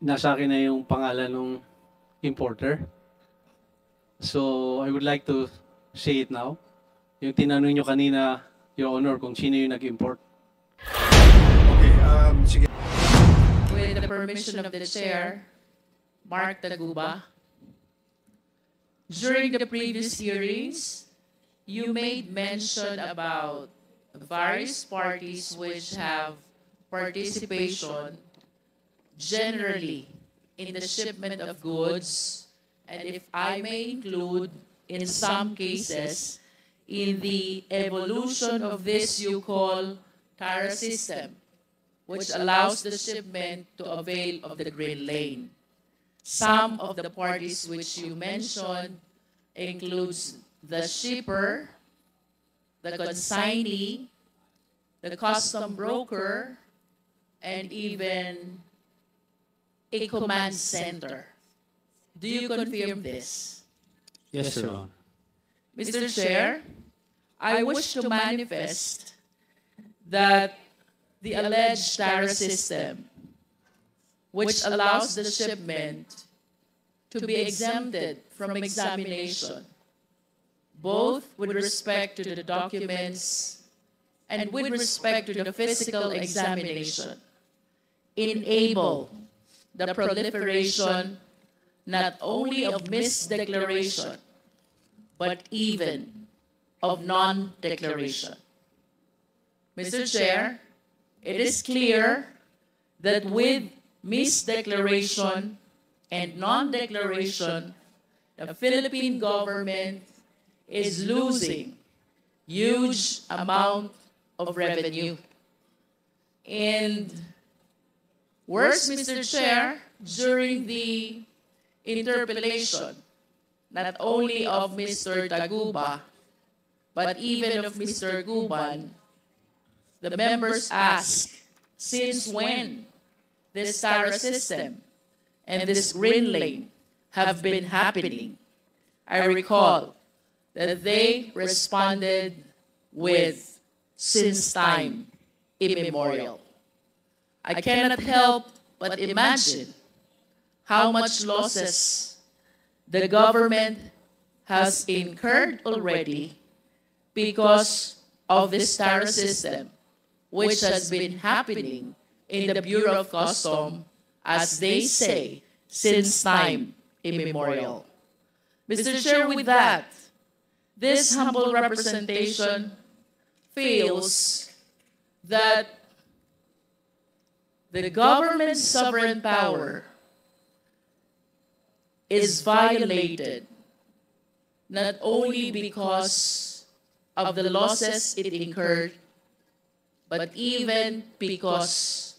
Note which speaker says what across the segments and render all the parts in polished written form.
Speaker 1: nasa akin na yung pangalan ng importer. So, I would like to say it now. Yung tinanong nyo kanina, Your Honor, kung sino yung nag-import.
Speaker 2: Okay, sige.
Speaker 3: With the permission of the chair, Mark Taguba. During the previous hearings, you made mention about various parties which have participation generally in the shipment of goods, and if I may include, in some cases, in the evolution of this you call TARA system, which allows the shipment to avail of the green lane. Some of the parties which you mentioned includes the shipper, the consignee, the custom broker, and even a command center. Do you confirm this?
Speaker 1: Yes, Your Honor.
Speaker 3: Mr. Chair, I wish to manifest that the alleged TARA system, which allows the shipment to be exempted from examination, both with respect to the documents and with respect to the physical examination, enable the proliferation not only of misdeclaration, but even of non-declaration. Mr. Chair, it is clear that with misdeclaration and non-declaration, the Philippine government is losing huge amount of revenue. And worse, Mr. Chair, during the interpellation, not only of Mr. Taguba, but even of Mr. Guban, the members ask, since when this TARA system and this green lane have been happening? I recall that they responded with, since time immemorial. I cannot help but imagine how much losses the government has incurred already because of this TARA system, which has been happening in the Bureau of Customs, as they say, since time immemorial. Mr. Chair, with that, this humble representation feels that the government's sovereign power is violated not only because of the losses it incurred, but even because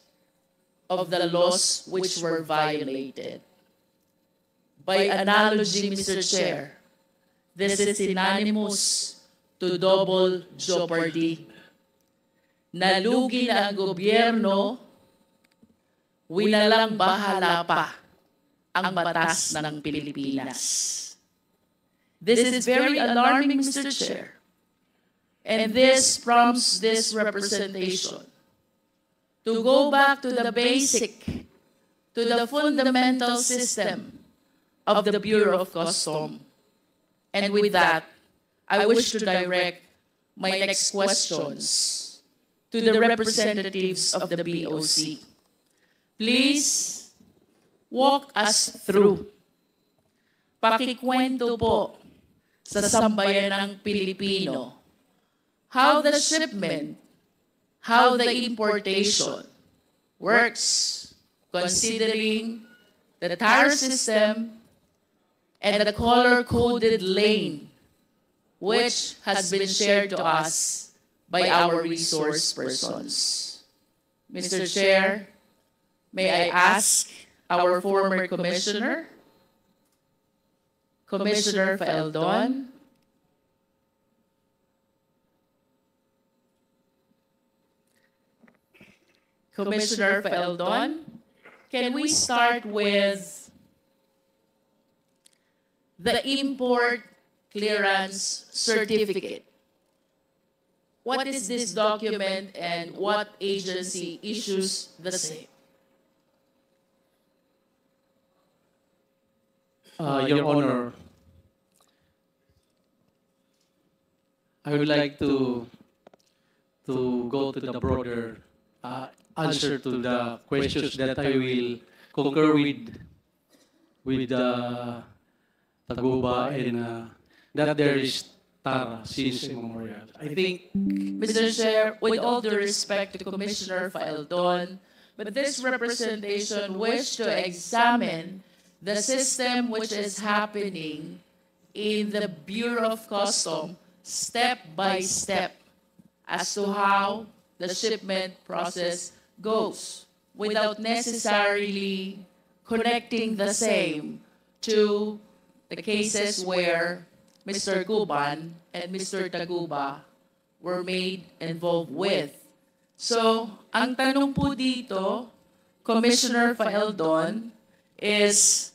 Speaker 3: of the laws which were violated. By analogy, Mr. Chair, this is synonymous to double jeopardy. Nalugi na ang gobyerno, winalang bahala pa ang batas ng Pilipinas. This is very alarming, Mr. Chair. And this prompts this representation to go back to the basic, to the fundamental system of the Bureau of Customs. And with that, I wish to direct my next questions to the representatives of the BOC. Please walk us through. Pakikwento po sa sambayanang Pilipino how the shipment, how the importation works, considering the TARA system and the color-coded lane, which has been shared to us by our resource persons. Mr. Chair, may I ask our former commissioner, Commissioner Faeldon, Commissioner Faeldon, can we start with the import clearance certificate? What is this document and what agency issues the same?
Speaker 1: Your Honor, I would like to go to the broader answer to the questions that I will concur with Taguba and that there is Tara since immemorial. I think
Speaker 3: Mr. Chair, with all due respect to Commissioner Faeldon, but this representation wish to examine the system which is happening in the Bureau of Customs step by step as to how the shipment process goes without necessarily connecting the same to the cases where Mr. Guban and Mr. Taguba were made involved with. So, ang tanong po dito, Commissioner Faeldon, is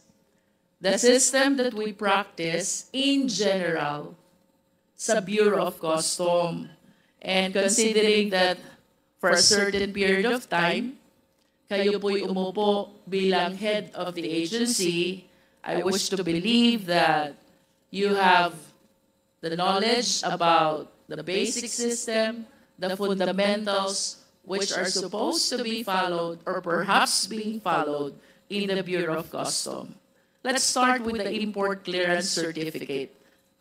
Speaker 3: the system that we practice in general sa Bureau of Customs. And considering that for a certain period of time, kayo po'y umupo bilang head of the agency, I wish to believe that you have the knowledge about the basic system, the fundamentals, which are supposed to be followed or perhaps being followed in the Bureau of Customs. Let's start with the import clearance certificate.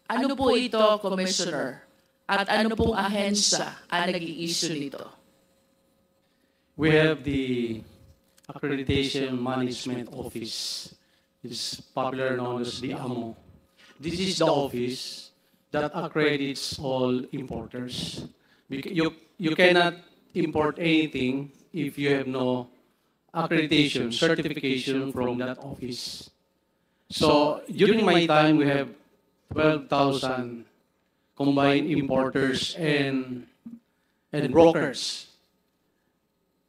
Speaker 3: Ano po ito, Commissioner? At ano pong ahensya ang nag-i-issue nito?
Speaker 1: we have the Accreditation Management Office. It's popular known as the AMO. This is the office that accredits all importers. You cannot import anything if you have no accreditation, certification from that office. So during my time, we have 12,000 combined importers and brokers.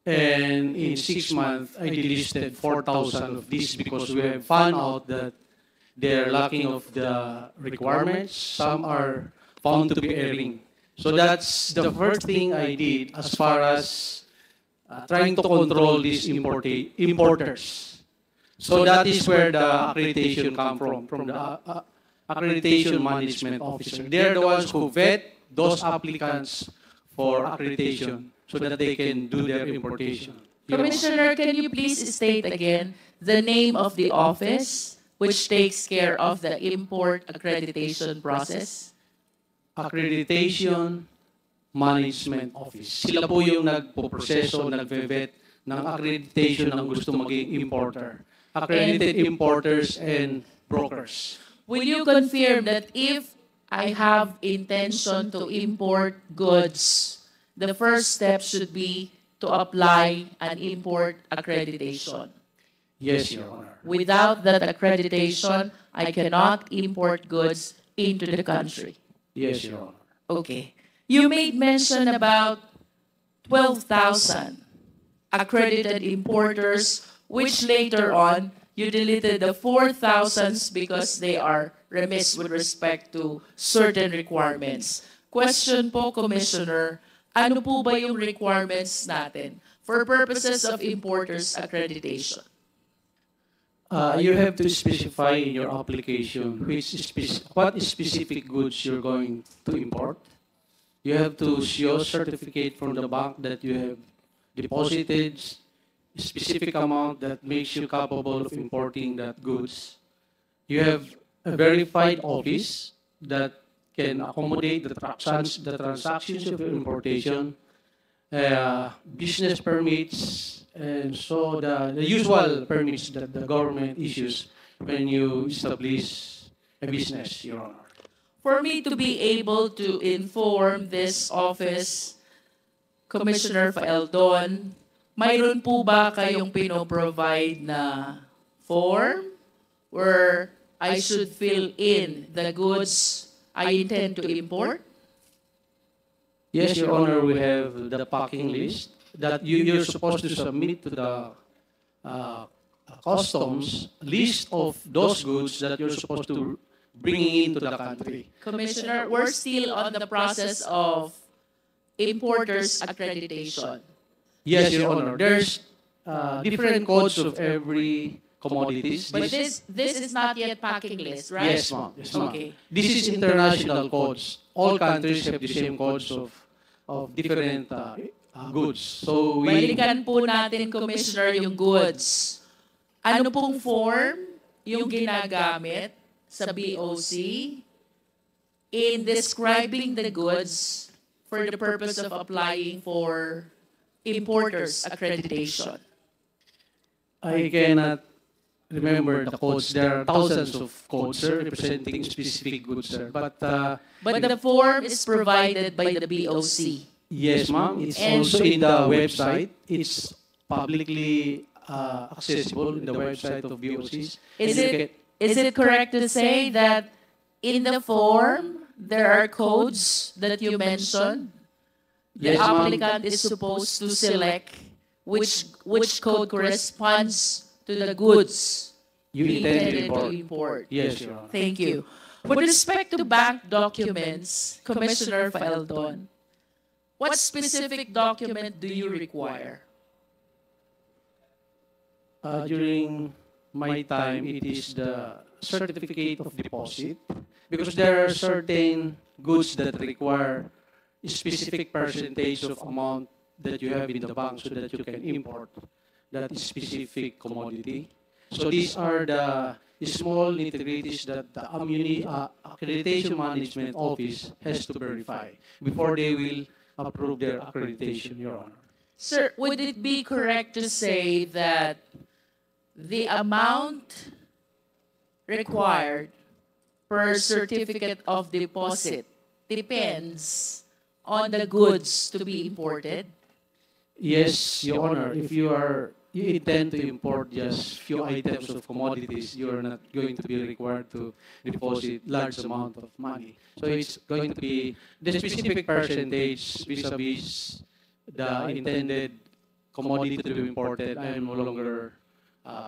Speaker 1: And in 6 months, I delisted 4,000 of these because we have found out that they're lacking of the requirements. Some are found to be erring. So that's the first thing I did as far as trying to control these importers. So that is where the accreditation come from the Accreditation Management Officer. They're the ones who vet those applicants for accreditation so that they can do their importation.
Speaker 3: Commissioner, can you please state again the name of the office which takes care of the import accreditation process?
Speaker 1: Accreditation Management Office. Sila po yung nagpo-proseso, nagve-vet ng accreditation ng gusto maging importer. Accredited importers and brokers.
Speaker 3: Will you confirm that if I have intention to import goods, the first step should be to apply an import accreditation?
Speaker 1: Yes, Your Honor.
Speaker 3: Without that accreditation, I cannot import goods into the country.
Speaker 1: Yes, Your Honor.
Speaker 3: Okay. You made mention about 12,000 accredited importers, which later on you deleted the 4,000s because they are remiss with respect to certain requirements. Question po, Commissioner, ano po ba yung requirements natin for purposes of importers accreditation?
Speaker 1: You have to specify in your application what specific goods you're going to import. You have to show certificate from the bank that you have deposited a specific amount that makes you capable of importing that goods. You have a verified office that can accommodate the transactions of importation, business permits, and so the usual permits that the government issues when you establish a business, Your Honor.
Speaker 3: For me to be able to inform this office, Commissioner Faeldon, mayroon po ba kayong pinoprovide na form where I should fill in the goods I intend to import?
Speaker 1: Yes, Your Honor, we have the packing list that you're supposed to submit to the customs list of those goods that you're supposed to bring into the country.
Speaker 3: Commissioner, we're still on the process of importers accreditation.
Speaker 1: Yes, Your Honor. There's different codes of every commodities.
Speaker 3: But this is not yet packing list, right?
Speaker 1: Yes, ma'am. Yes, ma'am.
Speaker 3: Okay.
Speaker 1: This is international codes. All countries have the same codes of different goods. So we
Speaker 3: Balikan po natin, Commissioner, yung goods. Ano pong form yung ginagamit sa BOC in describing the goods for the purpose of applying for importers accreditation?
Speaker 1: I cannot remember the codes. There are thousands of codes, sir, representing specific goods, sir. But
Speaker 3: The form is provided by the BOC.
Speaker 1: yes, ma'am, it's
Speaker 3: And-
Speaker 1: also in the website. It's publicly accessible in the website of BOCs.
Speaker 3: Is it correct to say that in the form, there are codes that you mentioned? The
Speaker 1: Yes, ma'am.
Speaker 3: applicant is supposed to select which code corresponds to the goods
Speaker 1: You
Speaker 3: he
Speaker 1: intend to
Speaker 3: intended to
Speaker 1: import.
Speaker 3: import.
Speaker 1: Yes, Your Honor.
Speaker 3: Thank you. With respect to bank documents, Commissioner Faeldon, what specific document do you require?
Speaker 1: During my time, it is the certificate of deposit because there are certain goods that require a specific percentage of amount that you have in the bank so that you can import that specific commodity. So these are the small nitty-gritties that the Accreditation Management Office has to verify before they will approve their accreditation, Your Honor.
Speaker 3: Sir, would it be correct to say that the amount required per certificate of deposit depends on the goods to be imported?
Speaker 1: Yes, Your Honor. If you intend to import just few items of commodities, you are not going to be required to deposit large amount of money. So it's going to be the specific percentage vis-a-vis the intended commodity to be imported. I am no longer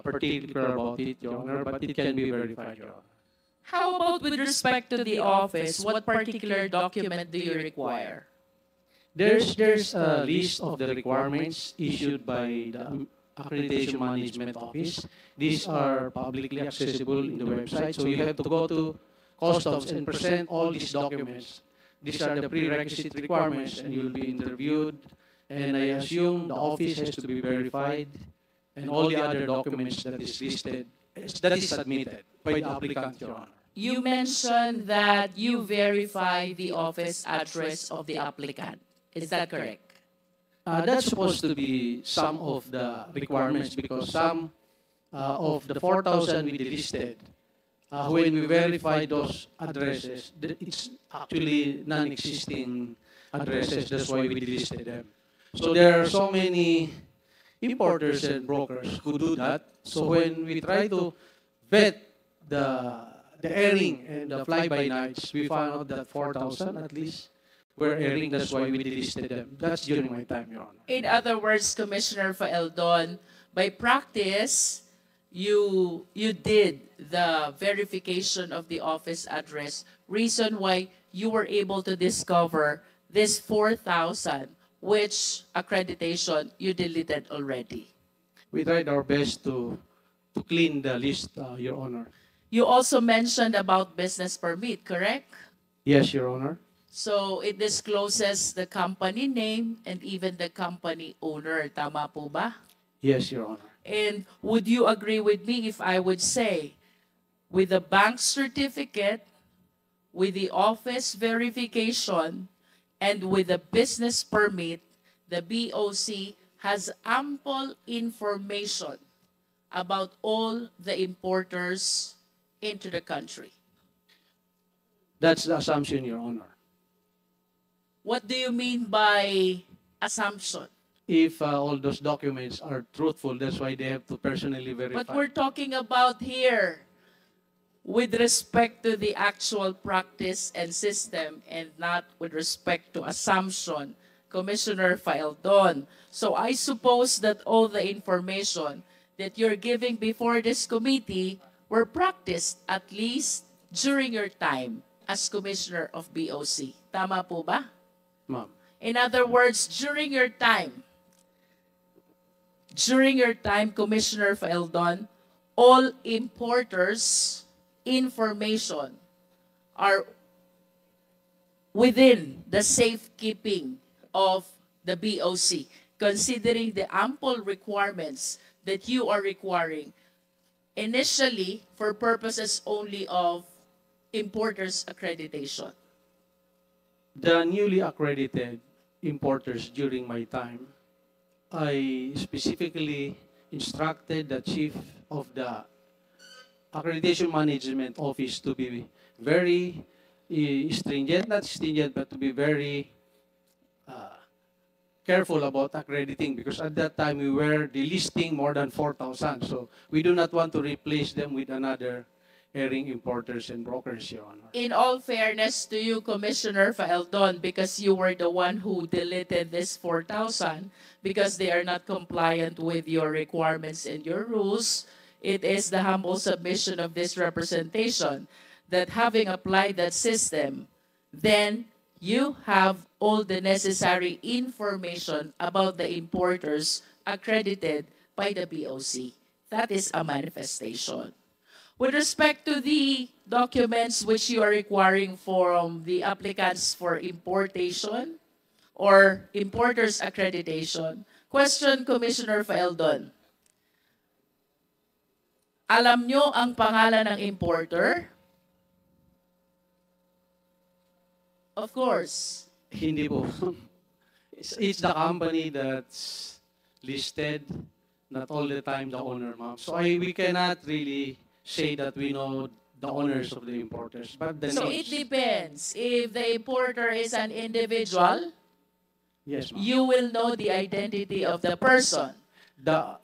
Speaker 1: particular about it, Your Honor, but it can be verified, Your Honor.
Speaker 3: How about with respect to the office? What particular document do you require?
Speaker 1: There's a list of the requirements issued by the Accreditation Management Office. These are publicly accessible in the website, so you have to go to Customs and present all these documents. These are the prerequisite requirements, and you'll be interviewed. And I assume the office has to be verified, and all the other documents that is listed, that is submitted by the applicant, Your Honor.
Speaker 3: You mentioned that you verify the office address of the applicant. Is that correct?
Speaker 1: That's supposed to be some of the requirements because some of the 4,000 we listed, when we verify those addresses, it's actually non-existing addresses. That's why we delisted them. So there are so many importers and brokers who do that. So when we try to vet the airing and the fly-by-nights, we found out that 4,000 at least were airing. That's why we delisted them. That's during my time, Your Honor.
Speaker 3: In other words, Commissioner Faeldon, by practice, you did the verification of the office address. Reason why you were able to discover this 4,000, which accreditation you deleted already.
Speaker 1: We tried our best to clean the list, Your Honor.
Speaker 3: You also mentioned about business permit, correct?
Speaker 1: Yes, Your Honor.
Speaker 3: So it discloses the company name and even the company owner. Tama po ba?
Speaker 1: Yes, Your Honor.
Speaker 3: And would you agree with me if I would say, with the bank certificate, with the office verification, and with the business permit, the BOC has ample information about all the importers into the country?
Speaker 1: That's the assumption, Your Honor.
Speaker 3: What do you mean by assumption?
Speaker 1: If all those documents are truthful, that's why they have to personally verify.
Speaker 3: But we're talking about here with respect to the actual practice and system and not with respect to assumption, Commissioner Faeldon. So I suppose that all the information that you're giving before this committee were practiced at least during your time as Commissioner of BOC. Tama po ba?
Speaker 1: Ma'am.
Speaker 3: In other words, during your time, Commissioner Faeldon, all importers' information are within the safekeeping of the BOC, considering the ample requirements that you are requiring initially for purposes only of importers accreditation?
Speaker 1: The newly accredited importers during my time, I specifically instructed the chief of the accreditation management office to be very stringent, not stringent, but to be very careful about accrediting, because at that time we were delisting more than 4,000. So we do not want to replace them with another herring importers and brokers, Your Honor.
Speaker 3: In all fairness to you, Commissioner Faeldon, because you were the one who deleted this 4,000 because they are not compliant with your requirements and your rules, it is the humble submission of this representation that having applied that system, then you have all the necessary information about the importers accredited by the BOC. That is a manifestation. With respect to the documents which you are requiring from the applicants for importation or importers accreditation, question Commissioner Faeldon. Alam nyo ang pangalan ng importer? Of course.
Speaker 1: Hindi po. It's the company that's listed, not all the time the owner, ma'am. So we cannot really say that we know the owners of the importers, but the
Speaker 3: So it
Speaker 1: names.
Speaker 3: depends. If the importer is an individual,
Speaker 1: Yes, ma'am.
Speaker 3: you will know the identity of the person.
Speaker 1: The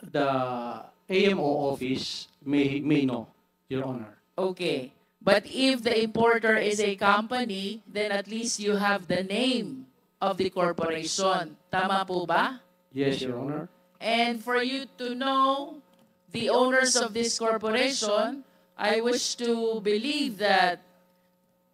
Speaker 1: AMO office may know, Your Honor.
Speaker 3: Okay. But if the importer is a company, then at least you have the name of the corporation. Tama po ba?
Speaker 1: Yes, Your Honor.
Speaker 3: And for you to know the owners of this corporation, I wish to believe that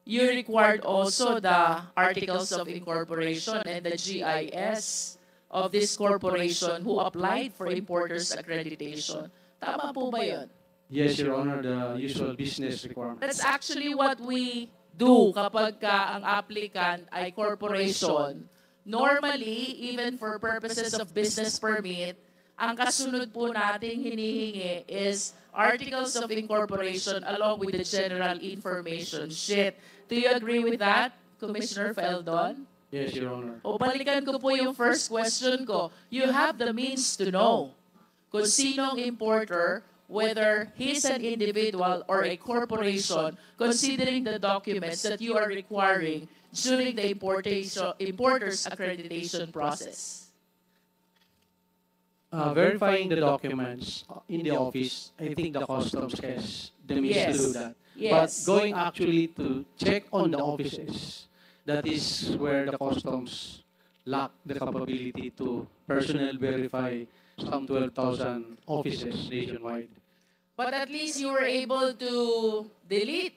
Speaker 3: you required also the articles of incorporation and the GIS of this corporation who applied for importers accreditation. Tama po ba yun?
Speaker 1: Yes, Your Honor, the usual business requirements.
Speaker 3: That's actually what we do kapag ka ang applicant ay corporation. Normally, even for purposes of business permit, ang kasunod po nating hinihingi is articles of incorporation along with the general information sheet. Do you agree with that, Commissioner Faeldon?
Speaker 1: Yes, Your Honor.
Speaker 3: O balikan ko po yung first question ko. You have the means to know kung sinong importer, whether he's an individual or a corporation, considering the documents that you are requiring during the importer's accreditation process.
Speaker 1: Verifying the documents in the office, I think the customs has the means to do that.
Speaker 3: Yes.
Speaker 1: But going actually to check on the offices, that is where the customs lack the capability to personally verify some 12,000 offices nationwide.
Speaker 3: But at least you were able to delete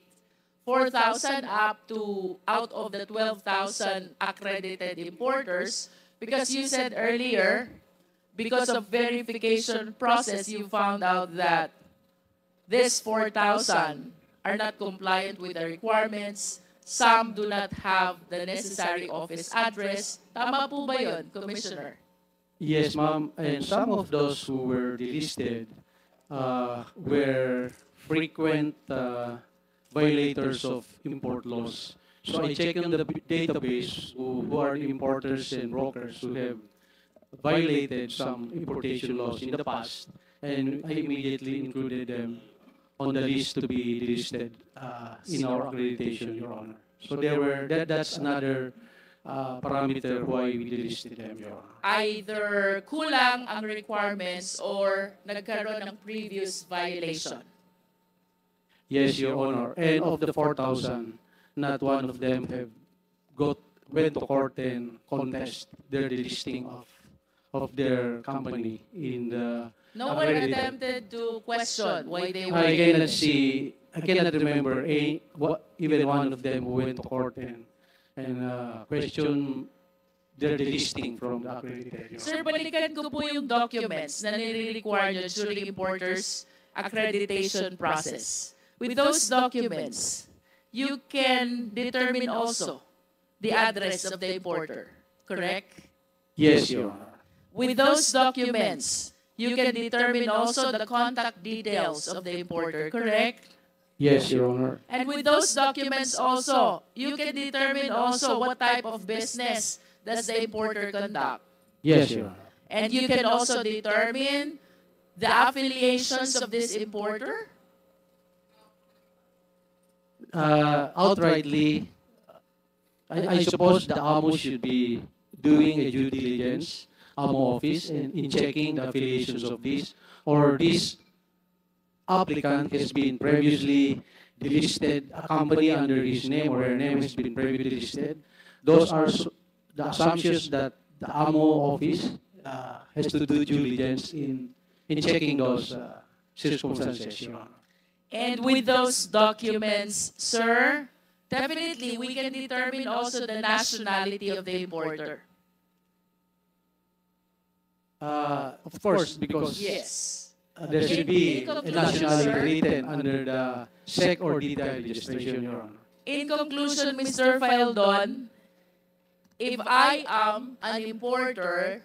Speaker 3: 4,000 up to out of the 12,000 accredited importers because you said earlier, because of verification process, you found out that this 4,000 are not compliant with the requirements. Some do not have the necessary office address. Tama po ba yun, Commissioner?
Speaker 1: Yes, ma'am. And some of those who were delisted were frequent violators of import laws. So I checked on the database who are importers and brokers who have violated some importation laws in the past, and I immediately included them on the list to be delisted in our accreditation, Your Honor. So that's another parameter why we delisted them, Your Honor.
Speaker 3: Either kulang ang requirements or nagkaroon ng previous violation.
Speaker 1: Yes, Your Honor. And of the 4,000, not one of them went to court and contest their delisting of their company in the
Speaker 3: No one
Speaker 1: accredited.
Speaker 3: attempted to question why they were
Speaker 1: I cannot remember even one of them who went to court and question their delisting from the accredited. Your Honor.
Speaker 3: Sir, balikan ko po yung documents na nire-require nyo during importers accreditation process. With those documents, you can determine also the address of the importer, correct?
Speaker 1: Yes, Your Honor.
Speaker 3: With those documents, you can determine also the contact details of the importer, correct?
Speaker 1: Yes, Your Honor.
Speaker 3: And with those documents also, you can determine also what type of business does the importer conduct.
Speaker 1: Yes, Your Honor.
Speaker 3: And you can also determine the affiliations of this importer.
Speaker 1: Outrightly, I suppose the AMO should be doing a due diligence, AMO office, in checking the affiliations of this, or this applicant has been previously delisted, a company under his name or her name has been previously delisted. Those are the assumptions that the AMO office has to do due diligence in checking those circumstances, Your Honor.
Speaker 3: And with those documents, sir, definitely we can determine also the nationality of the importer.
Speaker 1: Of course, because
Speaker 3: Yes.
Speaker 1: there should be
Speaker 3: In
Speaker 1: a
Speaker 3: conclusion,
Speaker 1: nationality
Speaker 3: sir.
Speaker 1: written under the SEC or DTI registration, Your Honor.
Speaker 3: In conclusion, Mr. Faeldon, if I am an importer,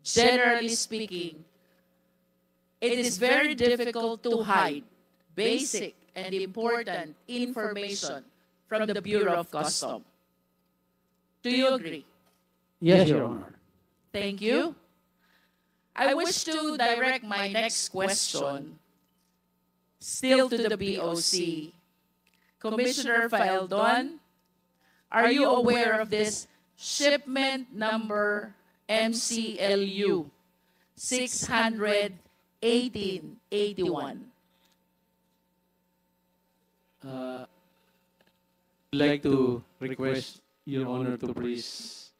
Speaker 3: generally speaking, it is very difficult to hide basic and important information from the Bureau of Customs. Do you agree?
Speaker 1: Yes, Your Honor.
Speaker 3: Thank you. I wish to direct my next question still to the BOC. Commissioner Faeldon, are you aware of this shipment number MCLU 61881?
Speaker 1: I'd like to request Your Honor to please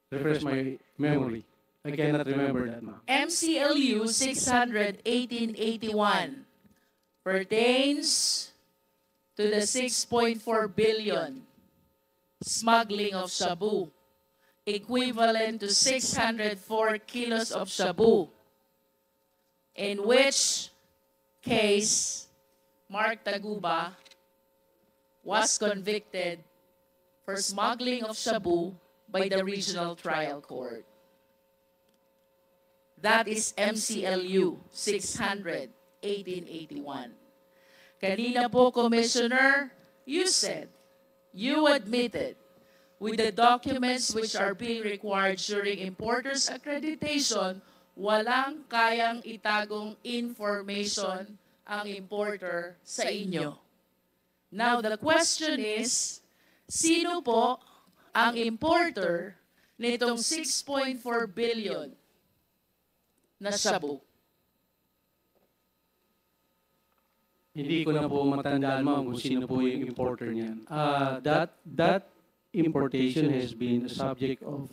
Speaker 1: refresh my memory. I cannot remember that now.
Speaker 3: MCLU 61881 pertains to the 6.4 billion smuggling of shabu, equivalent to 604 kilos of shabu, in which case Mark Taguba was convicted for smuggling of shabu by the Regional Trial Court. That is MCLU 61881. Kanina po, Commissioner, you said, you admitted with the documents which are being required during importer's accreditation, walang kayang itagong information ang importer sa inyo. Now, the question is, sino po ang importer nitong 6.4 billion na shabu?
Speaker 1: Hindi ko na po matandaan, ma'am, kung sino po yung importer niyan. That importation has been the subject of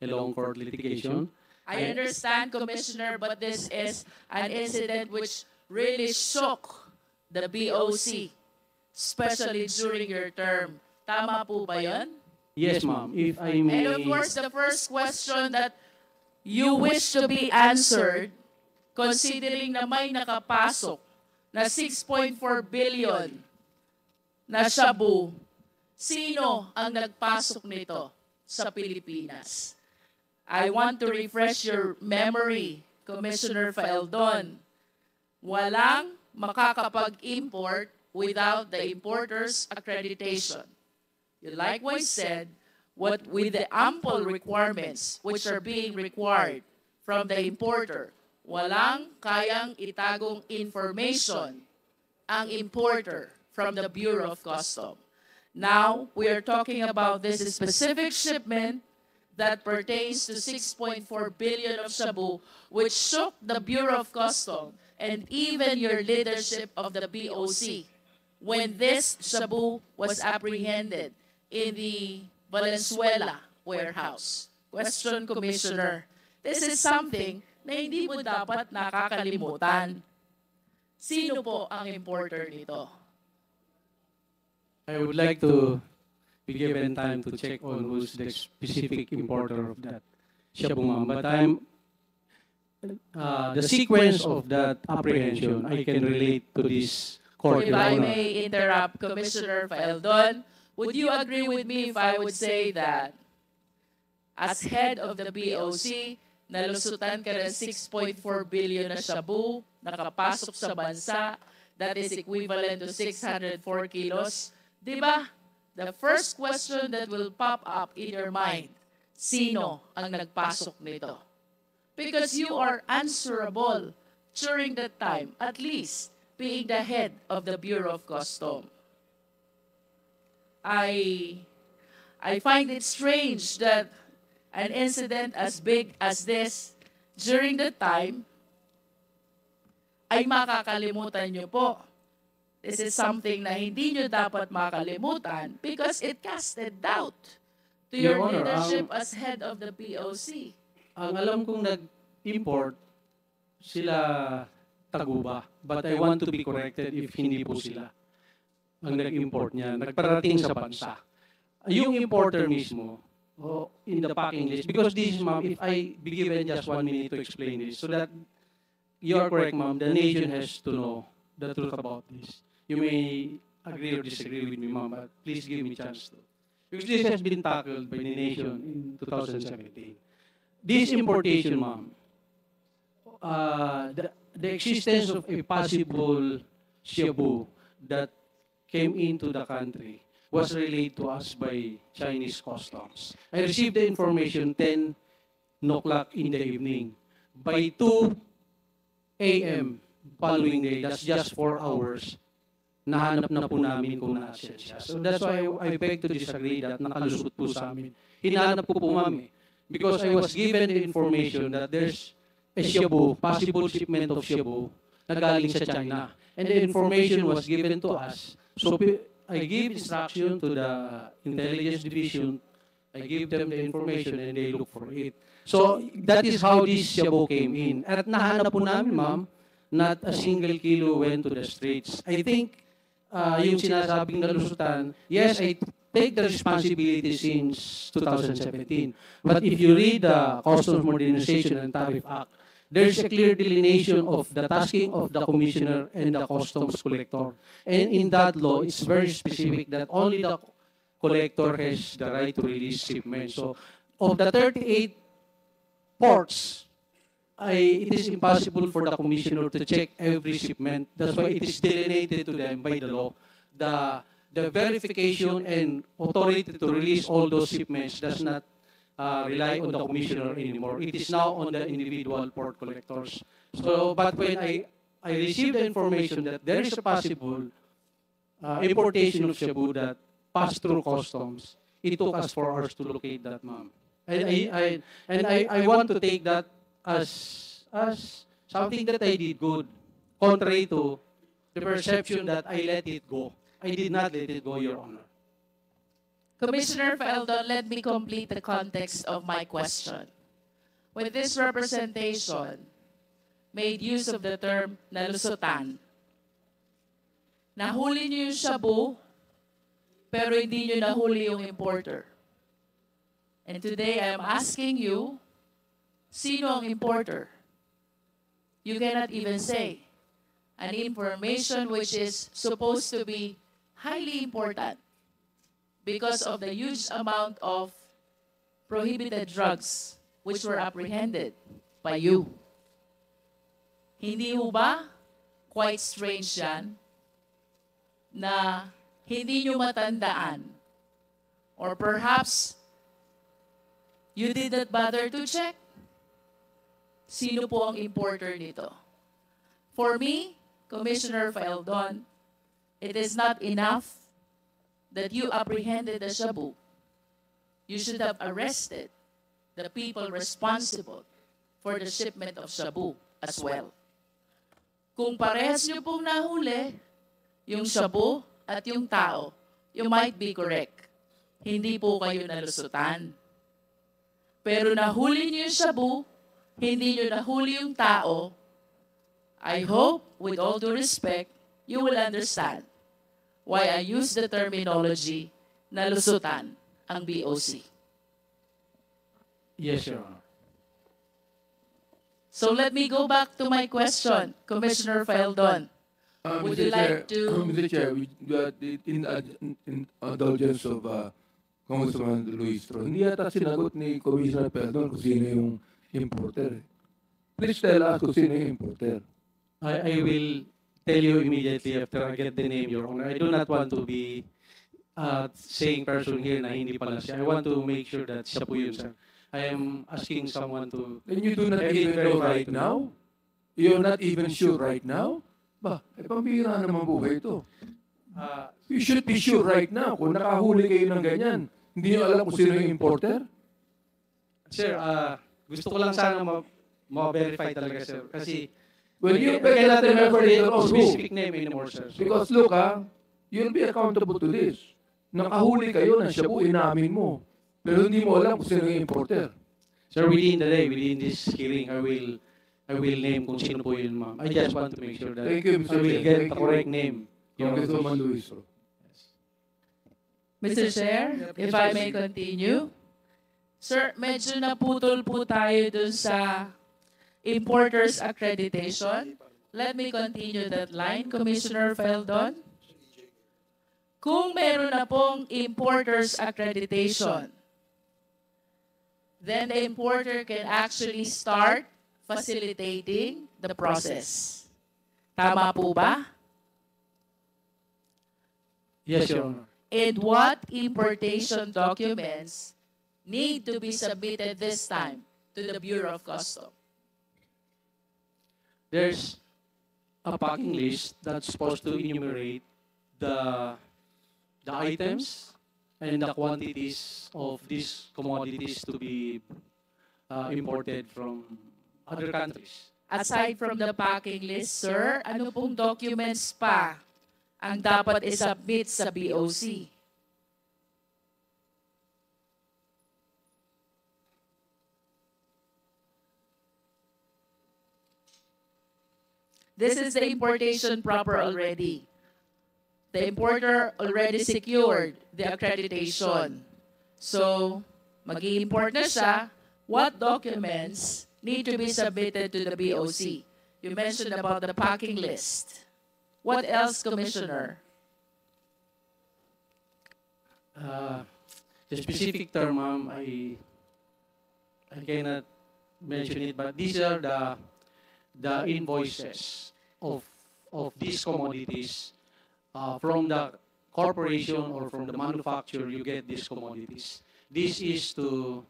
Speaker 1: a long court litigation.
Speaker 3: I understand, Commissioner, but this is an incident which really shook the BOC, especially during your term. Tama po ba yun?
Speaker 1: Yes, ma'am. If I may...
Speaker 3: And of course, the first question that you wish to be answered, considering na may nakapasok na 6.4 billion na shabu, sino ang nagpasok nito sa Pilipinas? I want to refresh your memory, Commissioner Faeldon. Walang makakapag-import without the importer's accreditation. You likewise said, what with the ample requirements which are being required from the importer, walang kayang itagong information ang importer from the Bureau of Customs. Now, we are talking about this specific shipment that pertains to 6.4 billion of shabu, which shook the Bureau of Customs and even your leadership of the BOC when this shabu was apprehended in the Valenzuela warehouse. Question, Commissioner. This is something na hindi mo dapat nakakalimutan. Sino po ang importer nito?
Speaker 1: I would like to be given time to check on who's the specific importer of that shabu, ma'am. But the sequence of that apprehension, I can relate to this court,
Speaker 3: If
Speaker 1: Your
Speaker 3: I
Speaker 1: Honor.
Speaker 3: may interrupt, Commissioner Faeldon, would you agree with me if I would say that as head of the BOC, nalusutan ka ng 6.4 billion na shabu, nakapasok sa bansa, that is equivalent to 604 kilos. Diba? The first question that will pop up in your mind, sino ang nagpasok nito? Because you are answerable during that time, at least being the head of the Bureau of Customs. I find it strange that an incident as big as this during the time ay makakalimutan nyo po. This is something na hindi nyo dapat makalimutan because it casted doubt to your
Speaker 1: Your Honor,
Speaker 3: leadership as head of the POC.
Speaker 1: Ang alam kong nag-import, sila Taguba. But I want to be corrected if hindi po sila ang nag-import niya. Nagparating sa bansa. Yung importer mismo, in the packing list, because this is, ma'am, if I be given just 1 minute to explain this, so that you are correct, ma'am, the nation has to know the truth about this. You may agree or disagree with me, ma'am, but please give me a chance to. Because this has been tackled by the nation in 2017. This importation, ma'am, the existence of a possible shabu that came into the country was relayed to us by Chinese customs. I received the information 10 o'clock in the evening. By 2 a.m. following day, that's just 4 hours, nahanap na po namin kung nasa siya. So that's why I beg to disagree that nakalusot po sa amin. Hinanap ko po, ma'am, because I was given the information that there's a shabu, possible shipment of shabu, na galing sa China. And the information was given to us. So I gave instruction to the intelligence division. I gave them the information and they look for it. So that is how this shabu came in. At nahanap po namin, ma'am, not a single kilo went to the streets. I think yung sinasabing nalusutan, yes, I take the responsibility since 2017. But if you read the Customs Modernization and Tariff Act, there's a clear delineation of the tasking of the commissioner and the customs collector. And in that law, it's very specific that only the collector has the right to release shipments. So, of the 38 ports, it is impossible for the commissioner to check every shipment. That's why it is delineated to them by the law. The verification and authority to release all those shipments does not rely on the commissioner anymore. It is now on the individual port collectors. So, but when I received the information that there is a possible importation of shabu that passed through customs, it took us 4 hours to locate that, ma'am. And I want to take that as something that I did good, contrary to the perception that I let it go. I did not let it go, Your Honor.
Speaker 3: Commissioner Faeldon, let me complete the context of my question. When this representation made use of the term nalusutan, nahuli niyo yung shabu, pero hindi niyo nahuli yung importer. And today, I am asking you, sino ang importer? You cannot even say an information which is supposed to be highly important because of the huge amount of prohibited drugs which were apprehended by you. Hindi ho ba quite strange yan na hindi nyo matandaan or perhaps you didn't bother to check sino po ang importer nito? For me, Commissioner Faeldon, it is not enough that you apprehended the shabu. You should have arrested the people responsible for the shipment of shabu as well. Kung parehas nyo pong nahuli, yung shabu at yung tao, you might be correct. Hindi po kayo nalusutan. Pero nahuli nyo yung shabu, hindi nyo nahuli yung tao, I hope, with all due respect, you will understand why I use the terminology nalusutan ang BOC.
Speaker 1: Yes, Your Honor.
Speaker 3: So let me go back to my question, Commissioner Feldon. Would you like to-
Speaker 4: Mr. Chair, in indulgence of Congressman Luis Tro, hindi yata sinagot ni Commissioner Peldon kung sino yung importer. Please tell us kung sino yung importer.
Speaker 1: I will tell you immediately after I get the name, Your Honor. I do not want to be saying person here na hindi pala siya. I want to make sure that siya po yun, sir. I am asking someone to...
Speaker 4: Then you do not
Speaker 1: I
Speaker 4: even
Speaker 1: will
Speaker 4: know
Speaker 1: verify
Speaker 4: right
Speaker 1: to-
Speaker 4: now? You're not even sure right now? Ba, pambira naman buhay ito. You should be sure right now kung nakahuli kayo ng ganyan. Hindi nyo alam kung sino yung importer?
Speaker 1: Sir, gusto ko lang sana ma-verify talaga, sir. Kasi
Speaker 4: Well, you
Speaker 1: I cannot remember
Speaker 4: your
Speaker 1: the
Speaker 4: own
Speaker 1: specific name anymore, sir. So,
Speaker 4: Because look you'll be accountable to this. Nakahuli kayo na siya po inamin mo. Pero hindi mo alam kung sino yung importer.
Speaker 1: sir, within the day, within this hearing, I will name kung sino po yun, ma'am. I just want to make sure that
Speaker 4: Thank you, Mr.
Speaker 1: I will
Speaker 4: Chair.
Speaker 1: get
Speaker 4: Thank
Speaker 1: the
Speaker 4: you.
Speaker 1: correct name. Your Honor.
Speaker 4: Congresswoman Luis Tro.
Speaker 3: Mr. Chair, if I may continue. Sir, medyo naputol po tayo dun sa importers accreditation. Let me continue that line, Commissioner Feldon. Kung meron na pong importers accreditation, then the importer can actually start facilitating the process. Tama po ba?
Speaker 1: Yes, Your Honor.
Speaker 3: And what importation documents need to be submitted this time to the Bureau of Customs?
Speaker 1: There's a packing list that's supposed to enumerate the items and the quantities of these commodities to be imported from other countries.
Speaker 3: Aside from the packing list, sir, ano pong documents pa ang dapat isubmit sa BOC? This is the importation proper already. The importer already secured the accreditation. So, mag-i-import na siya. What documents need to be submitted to the BOC? You mentioned about the packing list. What else, Commissioner?
Speaker 1: The specific term, ma'am, I cannot mention it, but these are the invoices of these commodities from the corporation or from the manufacturer. You get these commodities. This is to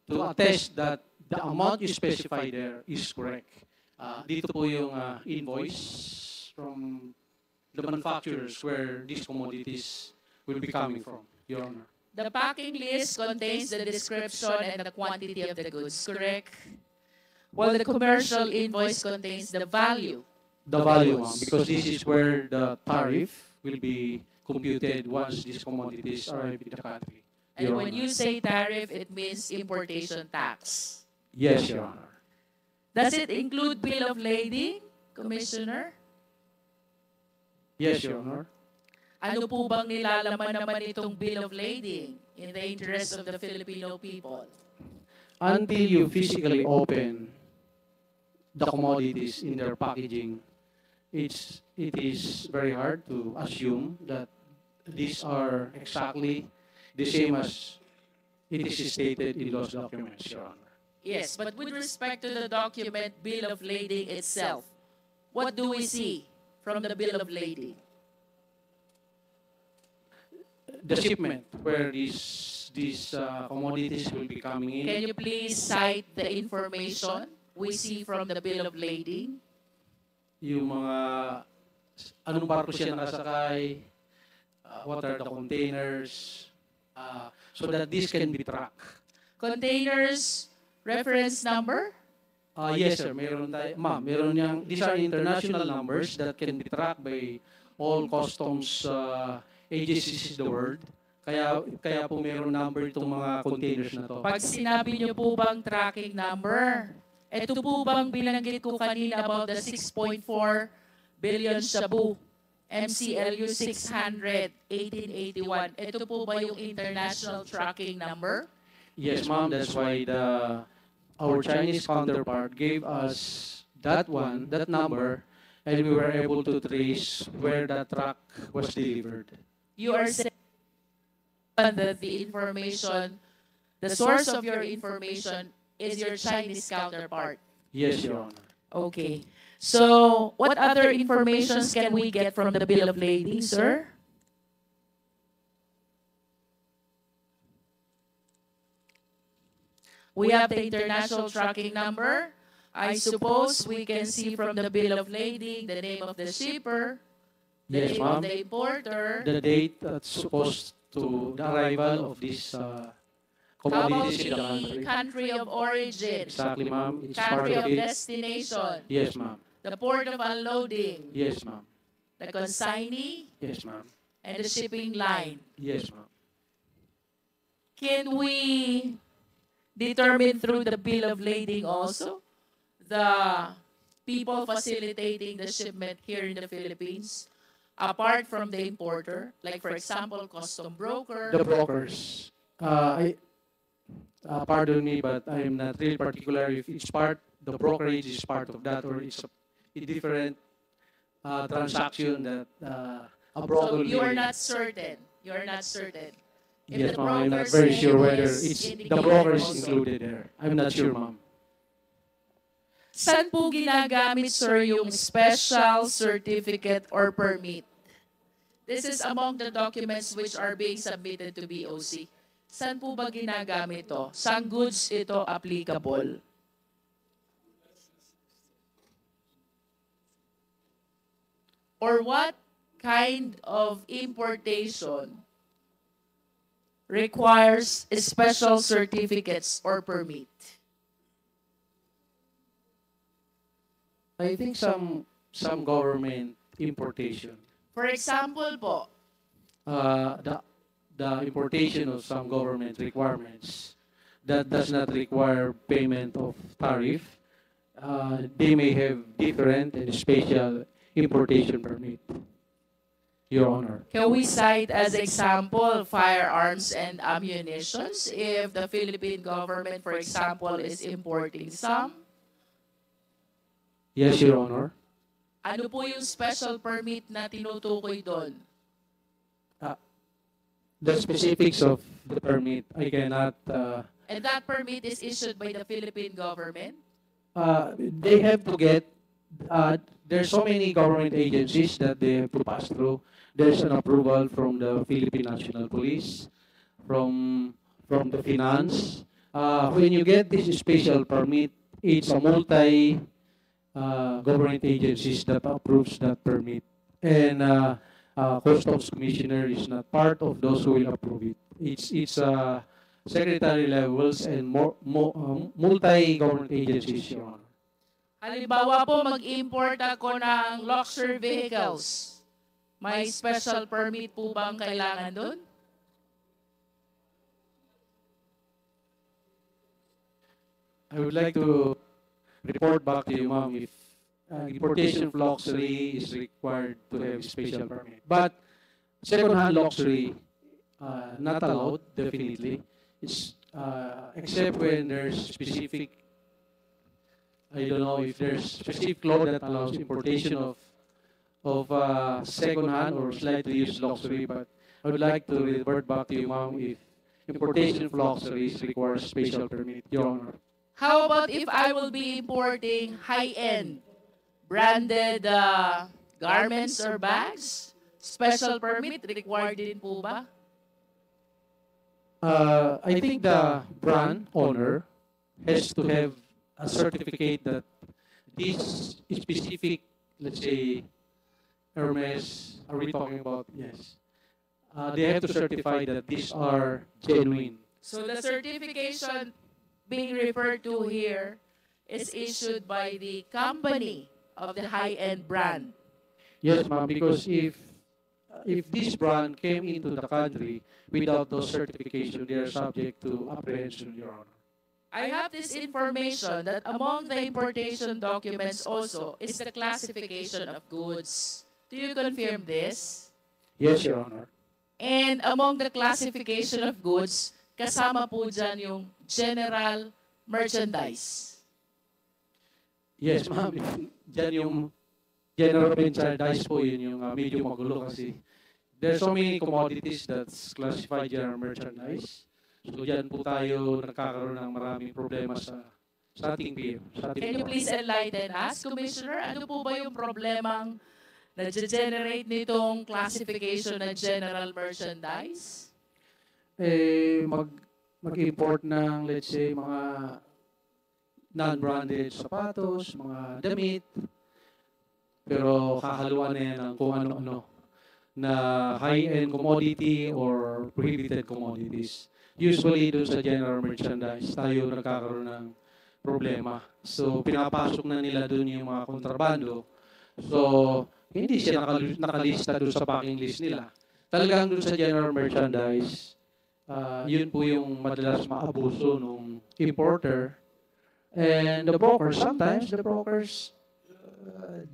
Speaker 1: attest that the amount you specify there is correct. Dito po yung invoice from the manufacturers where these commodities will be coming from, Your Honor.
Speaker 3: The packing list contains the description and the quantity of the goods, correct? While the commercial invoice contains the value.
Speaker 1: The value, ma'am, because this is where the tariff will be computed once these commodities arrive in the country.
Speaker 3: And
Speaker 1: Your
Speaker 3: when
Speaker 1: Honor.
Speaker 3: you say tariff, it means importation tax.
Speaker 1: Yes, Your Honor.
Speaker 3: Does it include bill of lading, Commissioner?
Speaker 1: Yes, Your Honor.
Speaker 3: Ano po bang nilalaman naman itong bill of lading in the interest of the Filipino people?
Speaker 1: Until you physically open the commodities in their packaging, it is very hard to assume that these are exactly the same as it is stated in those documents, Your Honor.
Speaker 3: Yes, but with respect to the document bill of lading itself, what do we see from the bill of lading?
Speaker 1: The shipment where these commodities will be coming in.
Speaker 3: Can you please cite the information we see from the bill of lading?
Speaker 1: Yung mga anong barko siya nakasakay, what are the containers, so that this can be tracked.
Speaker 3: Containers, reference number?
Speaker 1: Yes, sir. Meron tayo. Ma'am, meron niyang, these are international numbers that can be tracked by all customs agencies in the world. Kaya po meron number itong mga containers na to.
Speaker 3: Pag sinabi niyo po bang tracking number, ito po bang binanggit ko kanina about the 6.4 billion shabu, MCLU 600, 1881, ito po ba yung international tracking number?
Speaker 1: Yes, ma'am. That's why our Chinese counterpart gave us that one, that number, and we were able to trace where that truck was delivered.
Speaker 3: You are saying that the information, the source of your information is your Chinese counterpart.
Speaker 1: Yes, Your Honor.
Speaker 3: Okay. So, what other informations can we get from the bill of lading, sir? We have the international tracking number. I suppose we can see from the bill of lading the name of the shipper, the
Speaker 1: Yes,
Speaker 3: name of
Speaker 1: ma'am.
Speaker 3: the importer.
Speaker 1: The date that's supposed to the arrival of this
Speaker 3: How about
Speaker 1: commodities in the
Speaker 3: the
Speaker 1: country.
Speaker 3: country of origin,
Speaker 1: Exactly, ma'am. It's part
Speaker 3: country
Speaker 1: of
Speaker 3: of
Speaker 1: it.
Speaker 3: destination,
Speaker 1: Yes, ma'am.
Speaker 3: the port of unloading,
Speaker 1: Yes, ma'am.
Speaker 3: the consignee,
Speaker 1: Yes, ma'am.
Speaker 3: and the shipping line?
Speaker 1: Yes, ma'am.
Speaker 3: Can we determine through the bill of lading also the people facilitating the shipment here in the Philippines, apart from the importer, like for example, custom broker?
Speaker 1: The brokers. Pardon me, but I am not really particular if it's part, the brokerage is part of that, or it's a different transaction that a broker
Speaker 3: So
Speaker 1: will
Speaker 3: you are
Speaker 1: be-
Speaker 3: not certain. You are not certain. If
Speaker 1: Yes,
Speaker 3: the
Speaker 1: ma'am. I'm not
Speaker 3: broker's
Speaker 1: very sure
Speaker 3: name
Speaker 1: whether
Speaker 3: is
Speaker 1: it's the
Speaker 3: indicated
Speaker 1: broker is
Speaker 3: also.
Speaker 1: included there. I'm not sure, ma'am.
Speaker 3: Saan po ginagamit, sir, yung special certificate or permit? This is among the documents which are being submitted to BOC. Saan po ba ginagamit to? Saan goods ito applicable? Or what kind of importation requires special certificates or permit?
Speaker 1: I think some government importation.
Speaker 3: For example po,
Speaker 1: The importation of some government requirements that does not require payment of tariff, they may have different and special importation permit, Your Honor.
Speaker 3: can we cite as example firearms and ammunitions if the Philippine government, for example, is importing some?
Speaker 1: Yes, Your Honor.
Speaker 3: Ano po yung special permit na tinutukoy doon?
Speaker 1: The specifics of the permit, I cannot,
Speaker 3: And that permit is issued by the Philippine government?
Speaker 1: they have to get, there's so many government agencies that they have to pass through. There's an approval from the Philippine National Police, from the finance. When you get this special permit, it's a multi government agencies that approves that permit. And Customs Commissioner is not part of those who will approve it. It's secretary levels and multi-government agencies, Your Honor.
Speaker 3: Halimbawa po, mag-import ako ng luxury vehicles. May special permit po bang kailangan doon?
Speaker 1: I would like to report back to you, ma'am, if importation of luxury is required to have special permit. But second-hand luxury, not allowed, definitely. It's except when there's specific, I don't know if there's specific law that allows importation of second-hand or slightly used luxury. But I would like to revert back to you, ma'am, if importation of luxuries requires special permit, Your Honor.
Speaker 3: How about if I will be importing high-end branded garments or bags? Special permit required din po ba?
Speaker 1: I think the brand owner has to have a certificate that this specific, let's say, Hermes, are we talking about? Yes. They have to certify that these are genuine.
Speaker 3: So the certification being referred to here is issued by the company of the high-end brand.
Speaker 1: Yes, ma'am, because if this brand came into the country without those certification, they are subject to apprehension, Your Honor.
Speaker 3: I have this information that among the importation documents also is the classification of goods. Do you confirm this?
Speaker 1: Yes, Your Honor.
Speaker 3: And among the classification of goods, kasama po dyan yung general merchandise?
Speaker 1: Yes, ma'am. Diyan yung general merchandise po, yun yung medyo magulo kasi there's so many commodities that's classified general merchandise. So diyan po tayo nagkakaroon ng maraming problema sa ating PO. Sa ating
Speaker 3: Can you please enlighten us, Commissioner? Ano po ba yung problemang na-generate nitong classification ng general merchandise?
Speaker 1: mag-import ng, let's say, mga non-branded sapatos, mga damit, pero kahaluan na yan ng kung ano-ano na high-end commodity or prohibited commodities. Usually, doon sa general merchandise, tayo nagkakaroon ng problema. So, pinapasok na nila doon yung mga kontrabando. So, hindi siya nakalista doon sa packing list nila. Talagang doon sa general merchandise, yun po yung madalas maabuso ng importer. And the brokers, sometimes the brokers,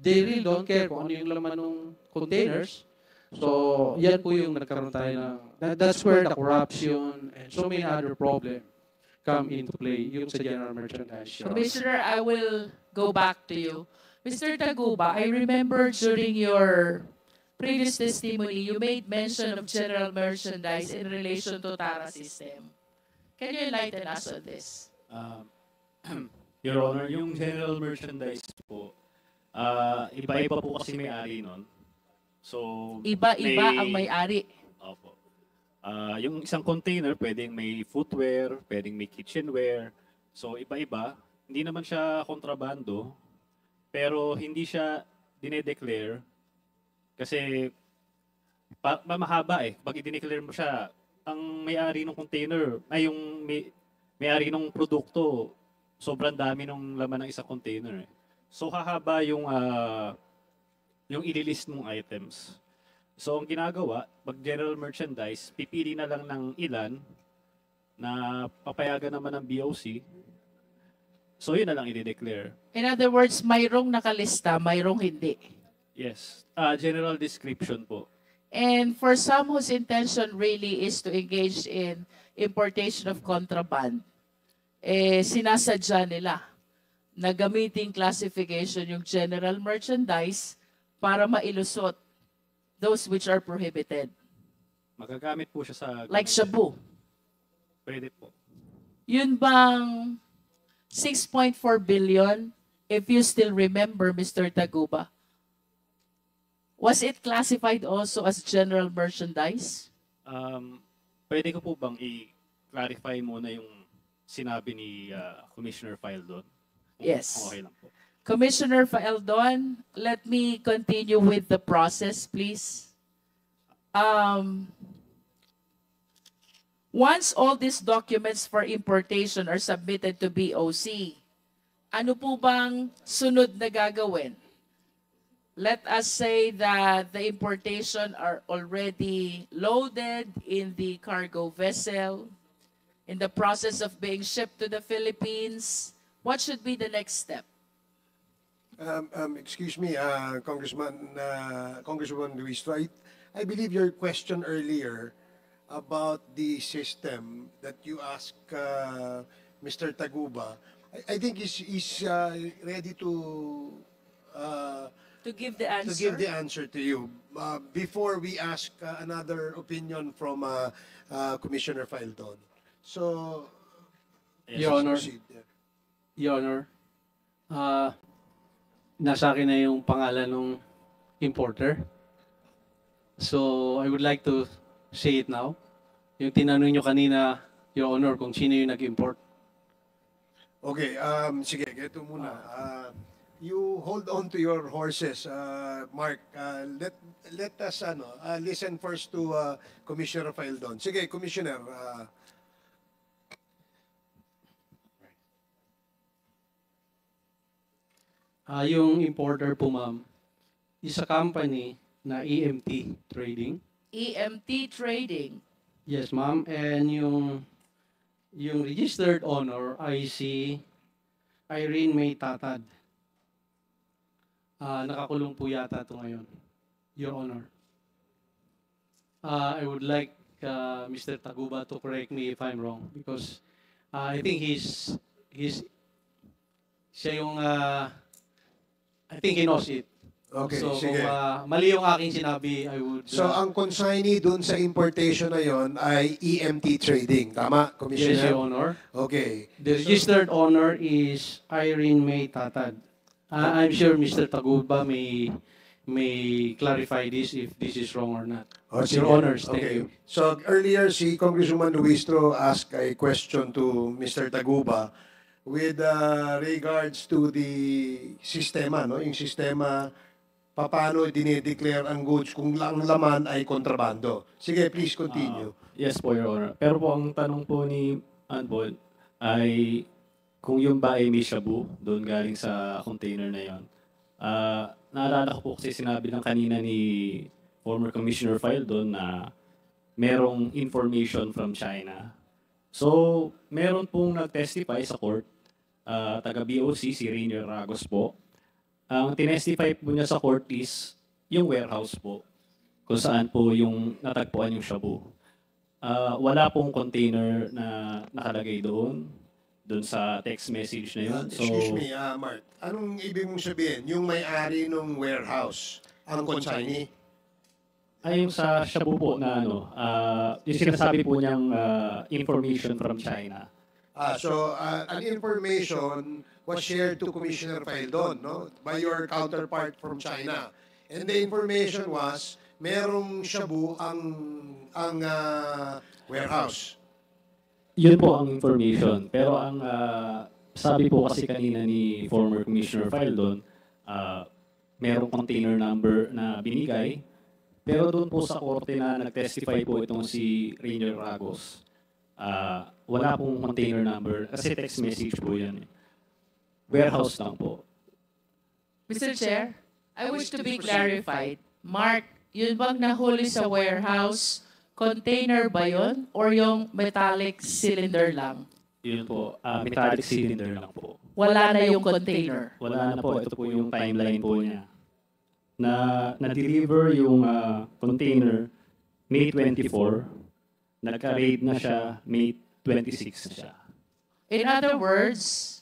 Speaker 1: they really don't care kung ano yung laman ng containers. So, yan po yung nagkaroon tayo ng, that's where the corruption and so many other problems come into play, yung sa general merchandise.
Speaker 3: Commissioner, I will go back to you. Mr. Taguba, I remember during your previous testimony, you made mention of general merchandise in relation to Tara system. Can you enlighten us on this?
Speaker 5: Your Honor, yung general merchandise po, iba-iba po kasi may-ari nun. So,
Speaker 3: Iba-iba ang may-ari.
Speaker 5: Opo. Yung isang container, pwedeng may footwear, pwedeng may kitchenware. So, iba-iba. Hindi naman siya kontrabando, pero hindi siya dinedeclare kasi mahaba eh. Pag i-declare mo siya, ang may-ari ng container, ay yung may-ari ng produkto, sobrang dami ng laman ng isang container. So hahaba yung i-list mong items. So ang ginagawa, pag general merchandise, pipili na lang ng ilan na papayagan naman ng BOC. So yun na lang i-declare.
Speaker 3: In other words, mayroong nakalista, mayroong hindi.
Speaker 5: Yes. General description po.
Speaker 3: And for some whose intention really is to engage in importation of contraband, sinasadya nila na gamiting classification yung general merchandise para mailusot those which are prohibited.
Speaker 5: Magagamit po siya sa...
Speaker 3: Like shabu.
Speaker 5: Pwede po.
Speaker 3: Yun bang 6.4 billion, if you still remember, Mr. Taguba, was it classified also as general merchandise?
Speaker 5: Pwede ko po bang i-clarify muna yung sinabi ni Commissioner Faildon?
Speaker 3: Yes.
Speaker 5: Okay lang po.
Speaker 3: Commissioner Faeldon, let me continue with the process, please. Once all these documents for importation are submitted to BOC, ano po bang sunod na gagawin? Let us say that the importation are already loaded in the cargo vessel, in the process of being shipped to the Philippines. What should be the next step?
Speaker 2: Excuse me, Congresswoman Luistro, I believe your question earlier about the system that you asked Mr. Taguba, I think he's ready to
Speaker 3: give the answer.
Speaker 2: to give the answer to you. Before we ask another opinion from Commissioner Faildon. So,
Speaker 1: Your Honor.
Speaker 2: proceed. Yeah.
Speaker 1: Your Honor, nasa akin na yung pangalan ng importer. So, I would like to say it now. Yung tinanong nyo kanina, Your Honor, kung sino yung nag-import.
Speaker 2: Okay, sige, ito muna. You hold on to your horses, Mark. Let us listen first to Commissioner Faildon. Sige, Commissioner.
Speaker 1: Yung importer po, ma'am, is a company na EMT Trading.
Speaker 3: EMT Trading.
Speaker 1: Yes, ma'am. And yung registered owner ay si Irene May Tatad. Nakakulong po yata ito ngayon, Your Honor. I would like Mr. Taguba to correct me if I'm wrong because I think he's siya yung, I think he knows it.
Speaker 2: Okay,
Speaker 1: So
Speaker 2: sige.
Speaker 1: kung mali yung aking sinabi, I would...
Speaker 2: So, ang consignee dun sa importation na yon ay EMT Trading. Tama,
Speaker 1: yes,
Speaker 2: Commissioner?
Speaker 1: Your Honor.
Speaker 2: Okay.
Speaker 1: The registered owner is Irene May Tatad. I'm sure Mr. Taguba may clarify this if this is wrong or not.
Speaker 2: Oh,
Speaker 1: Your
Speaker 2: sige.
Speaker 1: Honors, thank
Speaker 2: Okay.
Speaker 1: you.
Speaker 2: So, earlier, si Congresswoman Luistro asked a question to Mr. Taguba with regards to the sistema, no? Yung sistema, paano dinideclare ang goods kung ang laman ay kontrabando. Sige, please continue.
Speaker 5: Yes po, Your Honor. Pero po ang tanong po ni Anbol ay kung yung ba ay may shabu doon galing sa container na yon. Naalala ko po kasi sinabi lang kanina ni former Commissioner File doon na merong information from China. So, meron pong nag-testify sa court, taga-BOC, si Rainier Ragos po. Ang tinestify po niya sa court is yung warehouse po, kung saan po yung natagpuan yung shabu. Wala pong container na nakalagay doon sa text message na yun.
Speaker 2: Excuse me, Mark. Anong ibig mong sabihin? Yung may-ari ng warehouse, ang consignee?
Speaker 5: Ay, yung sa shabu po na yung sinasabi po niyang information from China.
Speaker 2: So, an information was shared to Commissioner Paildon, no? By your counterpart from China. And the information was, merong shabu ang warehouse.
Speaker 5: Yun po ang information. Pero ang sabi po kasi kanina ni former Commissioner File merong container number na binigay. Pero doon po sa korte na nag-testify po itong si Rainier Ragos, wala pong container number kasi text message po yan. Warehouse lang po.
Speaker 3: Mr. Chair, I wish to be clarified. Mark, yun bang nahuli sa warehouse, container ba yun? Or yung metallic cylinder lang?
Speaker 5: Yun po, metallic cylinder lang po.
Speaker 3: Wala na yung container.
Speaker 5: Wala na po, ito po yung timeline po niya. Na-deliver yung container May 24, nagka-raid na siya May 26 na siya.
Speaker 3: In other words,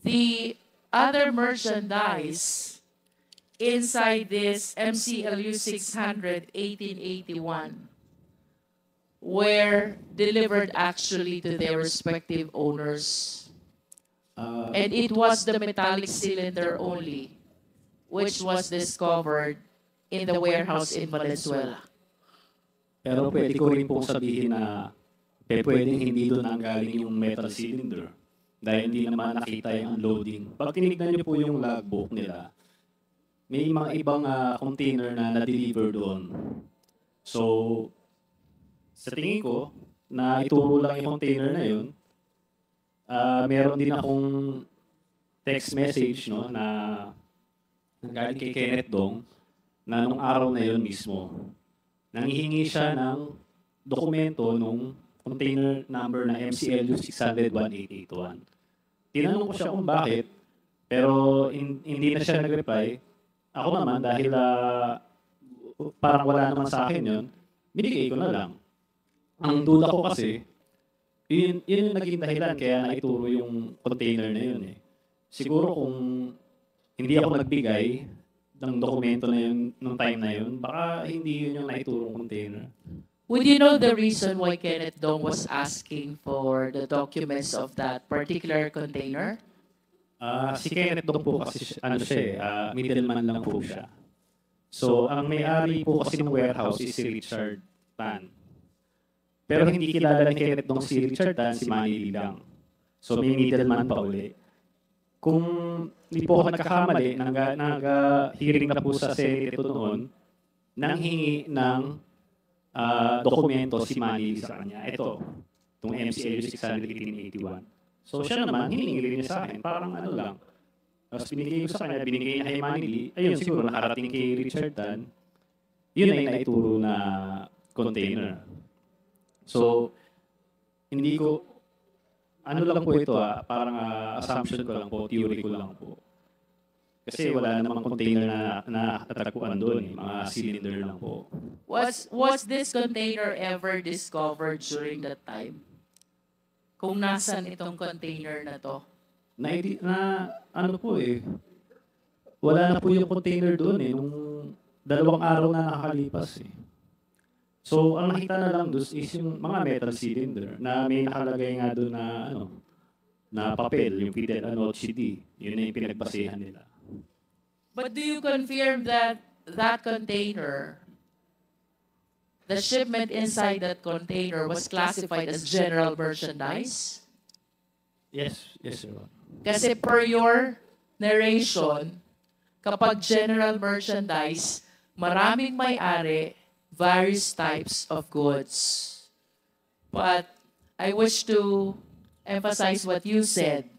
Speaker 3: the other merchandise inside this MCLU 600 1881 were delivered actually to their respective owners. And it was the metallic cylinder only which was discovered in the warehouse in Valenzuela.
Speaker 5: Pero pwede ko rin pong sabihin na pwedeng hindi doon ang galing yung metal cylinder dahil hindi naman nakita yung unloading. Pag tinignan niyo po yung logbook nila, may mga ibang container na na-deliver doon. So, sa tingin ko, na ituro lang yung container na yun, meron din akong text message na galing kay Kenneth Dong na nung araw na yun mismo, nanghihingi siya ng dokumento nung container number na MCLU 600-1881. Tinanong ko siya kung bakit, pero hindi na siya nag-reply. Ako naman, dahil parang wala naman sa akin yun, binigay ko na lang. Ang duda ko kasi, yun yung naging dahilan kaya naituro yung container na yun. Siguro kung hindi ako nagbigay ng dokumento na yun nung time na yun, baka hindi yun yung naiturong container.
Speaker 3: Would you know the reason why Kenneth Dong was asking for the documents of that particular container?
Speaker 5: Si Kenneth Dong po kasi middleman lang po siya. So, ang may-ari po kasi ng warehouse is si Richard Tan. Pero hindi kilala ni Kenneth Dong si Richard Tan, si Manny lang. So, may middleman pa uli. Kung hindi po ako nagkakamali, nag-hearing na po sa Senate ito noon, nanghingi ng dokumento si Manny sa kanya. Ito, itong MCLU 600-1881. So siya naman, hiningi niya sa akin, parang ano lang. Tapos binigay ko sa kanya, binigay niya kay Manny Lee. Ayun, siguro nakarating kay Richard Tan. Yun ay naituro na container. So, hindi ko, ano lang po ito parang assumption ko lang po, theory ko lang po. Kasi wala namang container na natagpuan doon, mga cylinder lang po.
Speaker 3: Was this container ever discovered during that time? kung nasan itong container na to?
Speaker 5: Ano po wala na po yung container doon nung 2 araw na nakakalipas So, ang nakita na lang doon is yung mga metal cylinder na may nakalagay nga doon na na papel, yung fidel CD. Yun na yung pinagbasehan nila.
Speaker 3: But do you confirm that that container, the shipment inside that container was classified as general merchandise?
Speaker 5: Yes, Your Honor.
Speaker 3: Kasi per your narration, kapag general merchandise, maraming may-ari, various types of goods. But I wish to emphasize what you said,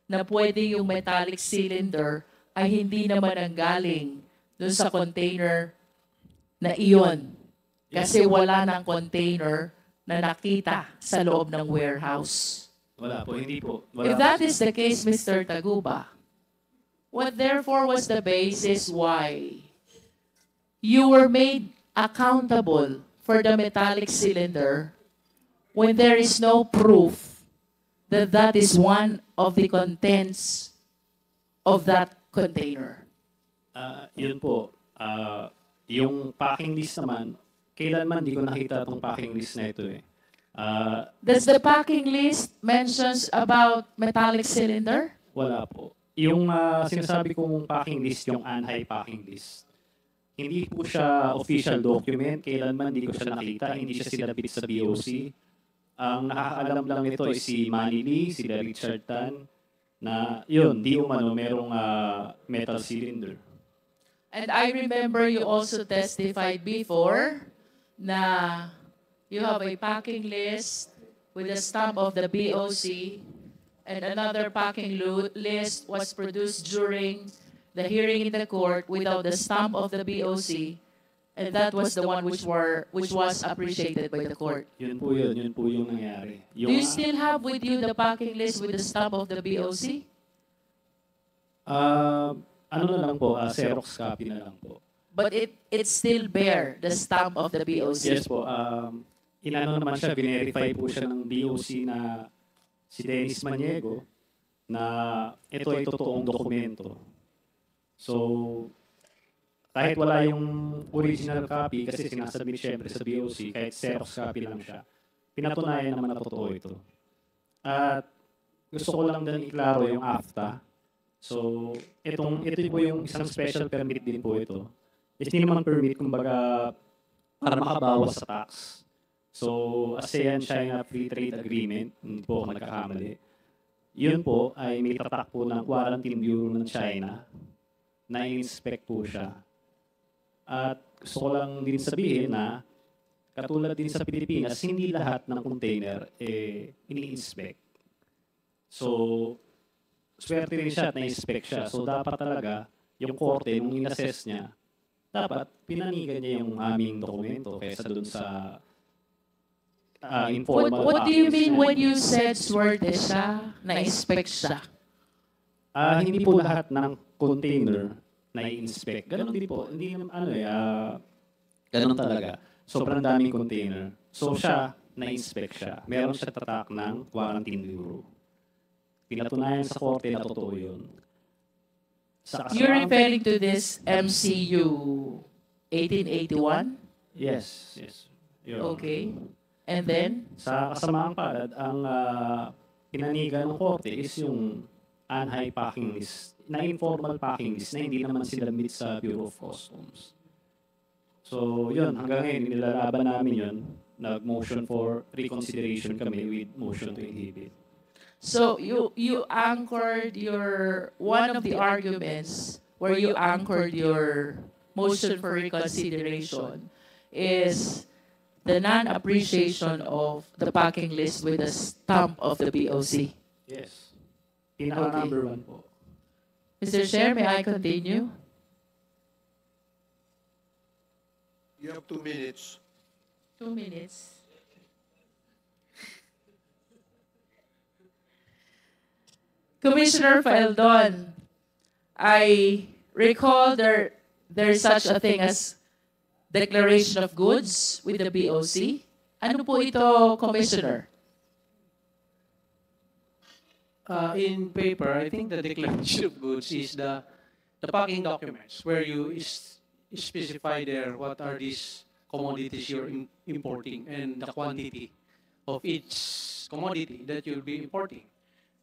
Speaker 3: na pwede yung metallic cylinder ay hindi naman ang galing dun sa container na iyon. Kasi wala ng container na nakita sa loob ng warehouse.
Speaker 5: Wala po, hindi po.
Speaker 3: If that is the case, Mr. Taguba, what therefore was the basis why you were made accountable for the metallic cylinder when there is no proof that that is one of the contents of that container?
Speaker 5: Yun po. Yung packing list naman, kailanman di ko nakita itong packing list na ito
Speaker 3: Does the packing list mentions about metallic cylinder?
Speaker 5: Wala po. Yung sinasabi kong packing list, yung ANHI packing list, hindi po siya official document. Kailanman di ko siya nakita. Hindi siya sinabit sa BOC. Ang nakakaalam lang nito ay si Manny Lee, si Richard Tan, na yun, di umano merong metal cylinder.
Speaker 3: And I remember you also testified before na you have a packing list with a stamp of the BOC, and another packing list was produced during the hearing in the court without the stamp of the BOC, and that was the one which was appreciated by the court.
Speaker 5: Yun po yung nangyari.
Speaker 3: Do you still have with you the packing list with the stamp of the BOC?
Speaker 5: Ano na lang po, Xerox copy na lang po.
Speaker 3: But it still bear the stamp of the BOC.
Speaker 5: Yes po, inano naman siya, verify po siya ng BOC na si Dennis Maniego na ito ay totoong dokumento. So, kahit wala yung original copy, kasi sinasabit siyempre sa BOC, kahit Xerox copy lang siya, pinatunayan naman na totoo ito. At gusto ko lang din iklaro yung AFTA. So, ito po yung isang special permit din po ito. Hindi naman permit, kumbaga, para makabawas sa tax. So, ASEAN-China Free Trade Agreement, hindi po ako nagkakamali. Yun po ay may tatak po ng Quarantine Bureau ng China na i-inspect po siya. At gusto ko lang din sabihin na katulad din sa Pilipinas, hindi lahat ng container ini-inspect. So, swerte rin siya at na-inspect siya. So, dapat talaga yung korte, nung in-assess niya, dapat pinanigan niya yung aming dokumento kaysa dun sa informal.
Speaker 3: What do you mean when you said swerte siya, na-inspect siya?
Speaker 5: Hindi po lahat ng container na i-inspect. Ganon din po. Hindi naman ganon talaga. Sobrang daming container. So siya, na-inspect siya. Meron siya tatak ng Quarantine Bureau. Pinatunayan sa korte na totoo yun.
Speaker 3: You're referring to this MCU 1881?
Speaker 5: Yes. Yun.
Speaker 3: Okay. And then?
Speaker 5: Sa kasamaang palad, ang pinanigan ng korte is yung ANHI packing list, na informal packing list na hindi naman sinabit sa Bureau of Customs. So, yun, hanggang ngayon, nilalaban namin yun. Nag-motion for reconsideration kami with motion to inhibit.
Speaker 3: So, you anchored one of the arguments where you anchored your motion for reconsideration is the non-appreciation of the packing list with the stamp of the BOC.
Speaker 5: Yes. Pinaka-number 1 po.
Speaker 3: Mr. Chair, may I continue?
Speaker 2: You have 2 minutes.
Speaker 3: 2 minutes. Commissioner Faeldon, I recall there's such a thing as declaration of goods with the BOC. Ano po ito, Commissioner?
Speaker 1: in paper, I think the declaration of goods is the packing documents where you specify there what are these commodities you're importing and the quantity of each commodity that you'll be importing.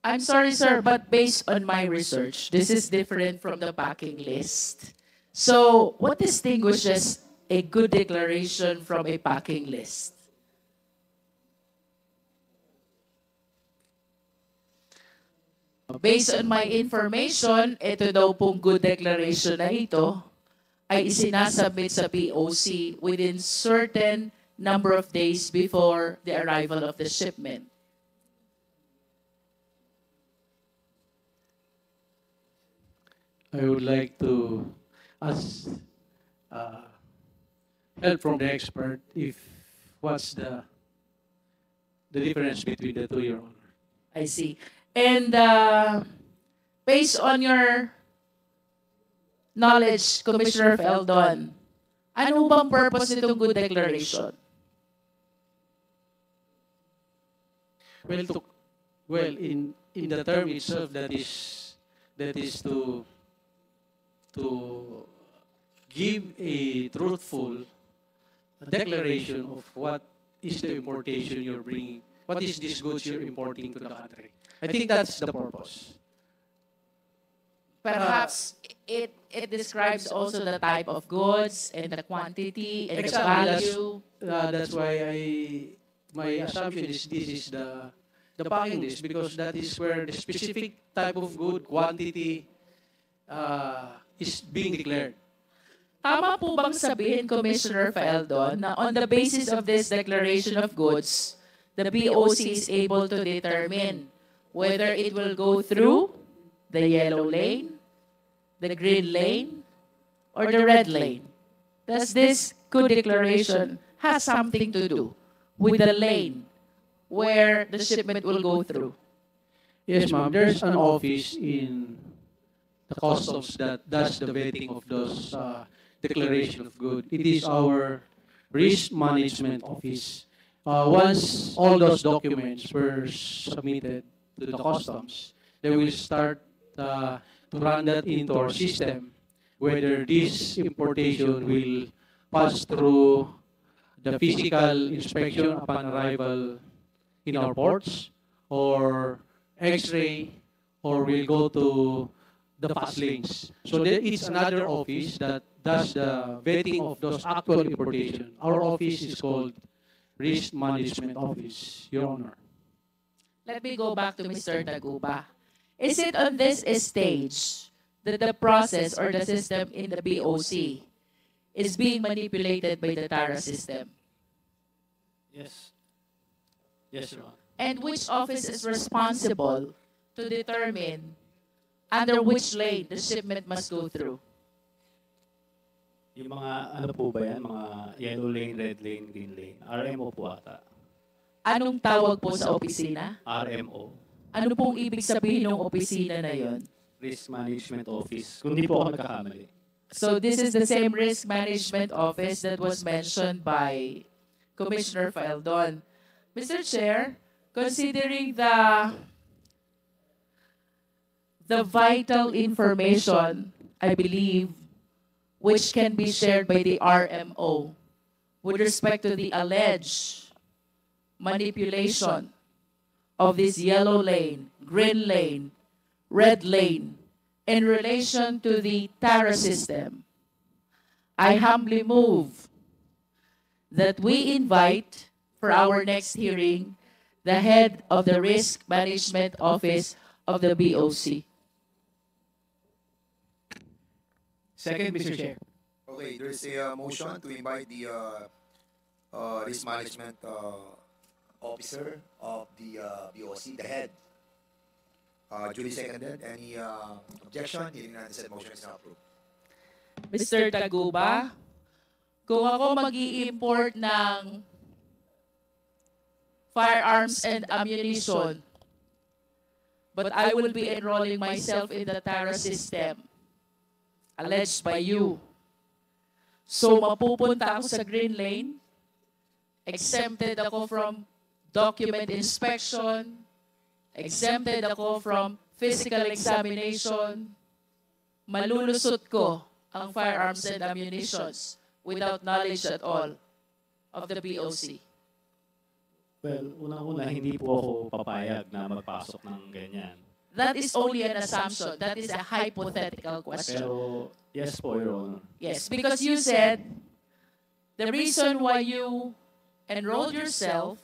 Speaker 3: I'm sorry, sir, but based on my research, this is different from the packing list. So, what distinguishes a good declaration from a packing list? Based on my information, ito daw pong good declaration na ito ay isinasubmit sa BOC within certain number of days before the arrival of the shipment.
Speaker 1: I would like to ask help from the expert if what's the difference between the two, Your Honor.
Speaker 3: I see. And based on your knowledge, Commissioner Feldon, ano bang purpose nitong good declaration?
Speaker 1: Well, in the term itself, that is to give a truthful declaration of what is the importation you're bringing, what is this goods you're importing to the country. I think that's the purpose.
Speaker 3: Perhaps it describes also the type of goods and the quantity and the
Speaker 1: Exactly,
Speaker 3: value.
Speaker 1: That's why my assumption is this is the packing list, because that is where the specific type of good quantity is being declared.
Speaker 3: Tama po bang sabihin, Commissioner Feldon, na on the basis of this declaration of goods, the BOC is able to determine whether it will go through the yellow lane, the green lane, or the red lane? Does this good declaration have something to do with the lane where the shipment will go through?
Speaker 1: Yes, ma'am. There's an office in the customs that does the vetting of those declaration of good. It is our risk management office. Once all those documents were submitted to the customs, they will start to run that into our system, whether this importation will pass through the physical inspection upon arrival in our ports, or X-ray, or will go to the fast lanes. So it's another office that does the vetting of those actual importation. Our office is called Risk Management Office, Your Honor.
Speaker 3: Let me go back to Mr. Taguba. Is it on this stage that the process or the system in the BOC is being manipulated by the TARA system?
Speaker 5: Yes. Yes, Your Honor.
Speaker 3: And which office is responsible to determine under which lane the shipment must go through?
Speaker 5: Yung mga, ano po ba yan? Mga yellow lane, red lane, green lane. RMO po ata.
Speaker 3: Anong tawag po sa opisina?
Speaker 5: RMO.
Speaker 3: Ano pong ibig sabihin ng opisina na yon?
Speaker 5: Risk Management Office. Kung di po ako nagkakamali.
Speaker 3: So this is the same risk management office that was mentioned by Commissioner Feldon. Mr. Chair, considering the vital information, I believe, which can be shared by the RMO with respect to the alleged manipulation of this yellow lane, green lane, red lane in relation to the TARA system, I humbly move that we invite for our next hearing the head of the Risk Management Office of the BOC.
Speaker 6: Second, Mr. Chair.
Speaker 7: Okay, there's a motion to invite the risk management officer of the BOC, the head. Duly seconded. Any objection? Hearing none, the said motion is now approved.
Speaker 3: Mr. Taguba, kung ako mag-i-import ng firearms and ammunition, but I will be enrolling myself in the TARA system, alleged by you. So mapupunta ako sa green lane, exempted ako from document inspection, exempted ako from physical examination, malulusot ko ang firearms and ammunitions without knowledge at all of the BOC.
Speaker 5: Well, unang-una, hindi po ako papayag na magpasok ng ganyan.
Speaker 3: That is only an assumption. That is a hypothetical question.
Speaker 5: Pero, yes po, Your Honor.
Speaker 3: Yes, because you said the reason why you enrolled yourself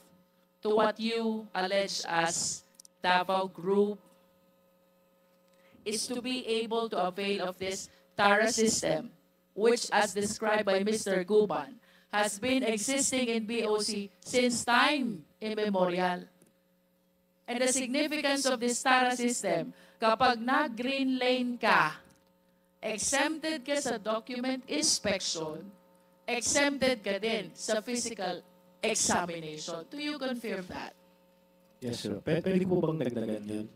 Speaker 3: to what you allege as Davao Group is to be able to avail of this TARA system, which, as described by Mr. Guban, has been existing in BOC since time immemorial. And the significance of this TARA system, kapag nag-green lane ka, exempted ka sa document inspection, exempted ka din sa physical examination. Do you confirm that?
Speaker 5: Yes, sir. Pwede po bang dagdagan yun?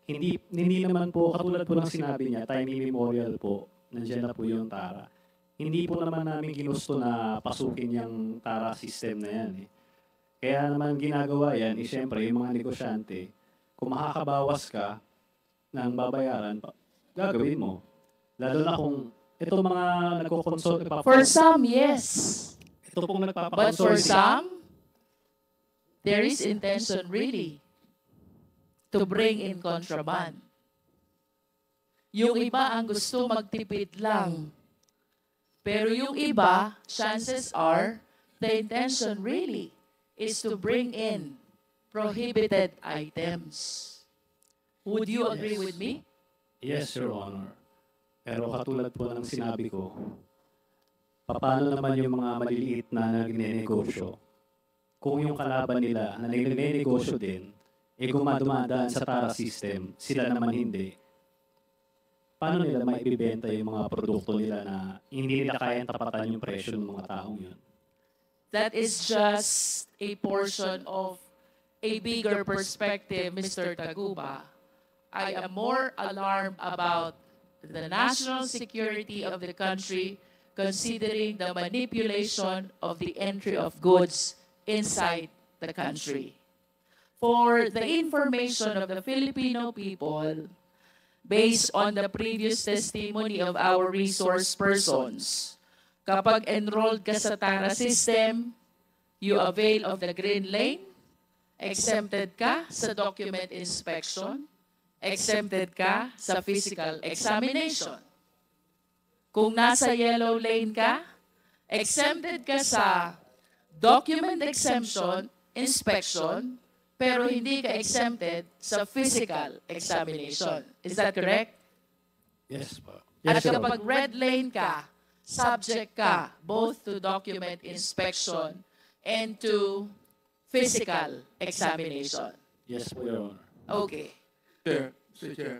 Speaker 5: Hindi naman po, katulad po ng sinabi niya, time immemorial po, nandiyan na po yung TARA. Hindi po naman namin ginusto na pasukin yung TARA system na yan. Kaya naman ginagawa yan, syempre, yung mga negosyante, kung makakabawas ka ng babayaran, gagawin mo. Lalo na kung ito mga nagko-consult.
Speaker 3: For some, yes.
Speaker 5: Ito pong
Speaker 3: But
Speaker 5: nagpapakonsult.
Speaker 3: for some, there is intention really to bring in contraband. Yung iba ang gusto magtipid lang. Pero yung iba, chances are, the intention really is to bring in prohibited items. Would you agree with me?
Speaker 5: Yes, Your Honor. Pero katulad po ng sinabi ko, paano naman yung mga maliliit na nagnenegosyo? Kung yung kalaban nila na nagnenegosyo din, dumadaan sa TARA system, sila naman hindi. Paano nila maibibenta yung mga produkto nila na hindi nila kayang tapatan yung presyo ng mga taong yun?
Speaker 3: That is just a portion of a bigger perspective, Mr. Taguba. I am more alarmed about the national security of the country, considering the manipulation of the entry of goods inside the country. For the information of the Filipino people, based on the previous testimony of our resource persons, kapag enrolled ka sa TARA system, you avail of the green lane, exempted ka sa document inspection, exempted ka sa physical examination. Kung nasa yellow lane ka, exempted ka sa document exemption, inspection, pero hindi ka exempted sa physical examination. Is that correct?
Speaker 5: Yes po.
Speaker 3: At kapag red lane ka, subject ka both to document inspection and to physical examination.
Speaker 5: Yes po, Your Honor.
Speaker 3: Okay.
Speaker 4: Chair, Mr. Chair,